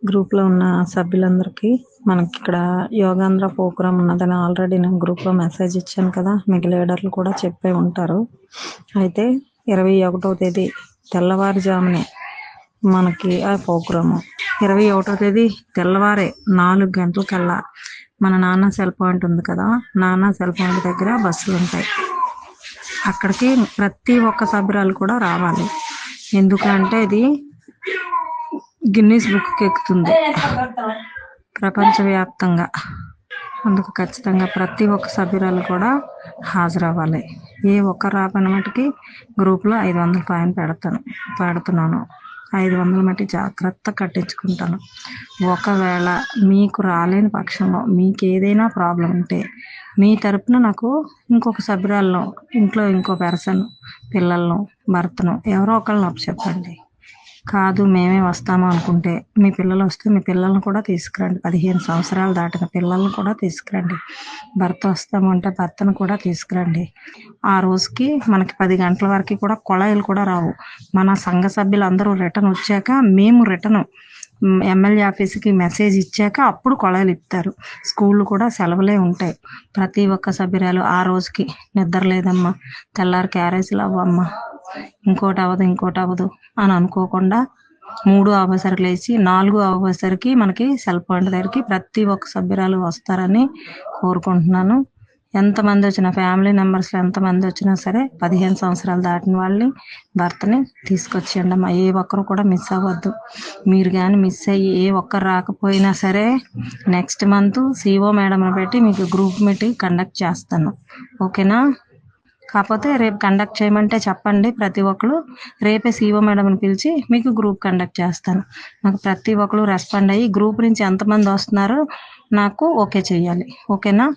గ్రూప్లో ఉన్న సభ్యులందరికీ మనకి ఇక్కడ యోగాంధ్ర ప్రోగ్రామ్ ఉన్నదని ఆల్రెడీ నేను గ్రూప్లో మెసేజ్ ఇచ్చాను కదా, మీకు లీడర్లు కూడా చెప్పే ఉంటారు. అయితే 21వ తేదీ తెల్లవారుజామునే మనకి ఆ ప్రోగ్రాము 21వ తేదీ తెల్లవారే 4 గంటలకల్లా మన నాన్న సెల్ పాయింట్ ఉంది కదా, నాన్న సెల్ పాయింట్ దగ్గర బస్సులు ఉంటాయి. అక్కడికి ప్రతి ఒక్క సభ్యురాలు కూడా రావాలి. ఎందుకంటే ఇది గిన్నీస్ బుక్కి ఎక్కుతుంది ప్రపంచవ్యాప్తంగా. అందుకు ఖచ్చితంగా ప్రతి ఒక్క సభ్యురాలు కూడా హాజరవ్వాలి. ఏ ఒక్కరు రాపని మటుకి గ్రూప్లో 500 ఫైన్ పెడుతున్నాను. 500 మట్టి జాగ్రత్త కట్టించుకుంటాను. ఒకవేళ మీకు రాలేని పక్షంలో మీకు ఏదైనా ప్రాబ్లం ఉంటే మీ తరపున నాకు ఇంకొక సభ్యురాలను, ఇంట్లో ఇంకో పర్సన్, పిల్లలను, భర్తను ఎవరో ఒకళ్ళని చెప్పండి. కాదు మేమే వస్తాము అనుకుంటే మీ పిల్లలు వస్తే మీ పిల్లల్ని కూడా తీసుకురండి. 15 సంవత్సరాలు దాటిన పిల్లల్ని కూడా తీసుకురండి. భర్త వస్తాము అంటే భర్తను కూడా తీసుకురండి. ఆ రోజుకి మనకి 10 గంటల వరకు కూడా కొళాయిలు కూడా రావు. మన సంఘ సభ్యులందరూ రిటర్న్ వచ్చాక మేము రిటర్న్ ఎమ్మెల్యే ఆఫీస్కి మెసేజ్ ఇచ్చాక అప్పుడు కొళాయిలు ఇస్తారు. స్కూళ్ళు కూడా సెలవులే ఉంటాయి. ప్రతి ఒక్క సభ్యురాలు ఆ రోజుకి నిద్ర లేదమ్మా, తెల్లారి క్యారేజీలు అవ్వమ్మా, ఇంకోటి అవ్వదు అని అనుకోకుండా 3 అవ్వసరికి లేచి 4 అవ్వసరికి మనకి సెల్ పాయింట్ దగ్గరికి ప్రతి ఒక్క సభ్యురాలు వస్తారని కోరుకుంటున్నాను. ఎంతమంది వచ్చినా, ఫ్యామిలీ మెంబర్స్లో ఎంతమంది వచ్చినా సరే 15 సంవత్సరాలు దాటిన వాళ్ళని, భర్తని తీసుకొచ్చేయండి అమ్మా. ఏ ఒక్కరు కూడా మిస్ అవ్వద్దు. మీరు కానీ మిస్ అయ్యి ఏ ఒక్కరు రాకపోయినా సరే నెక్స్ట్ మంత్ సిఓ మేడంని పెట్టి మీకు గ్రూప్ మీటింగ్ కండక్ట్ చేస్తాను. ఓకేనా? కాకపోతే రేపు కండక్ట్ చేయమంటే చెప్పండి. ప్రతి ఒక్కరు రేపే సిఓ మేడంని పిలిచి మీకు గ్రూప్ కండక్ట్ చేస్తాను. నాకు ప్రతి ఒక్కరు రెస్పాండ్ అయ్యి గ్రూప్ నుంచి ఎంతమంది వస్తున్నారో నాకు ఓకే చేయాలి. ఓకేనా?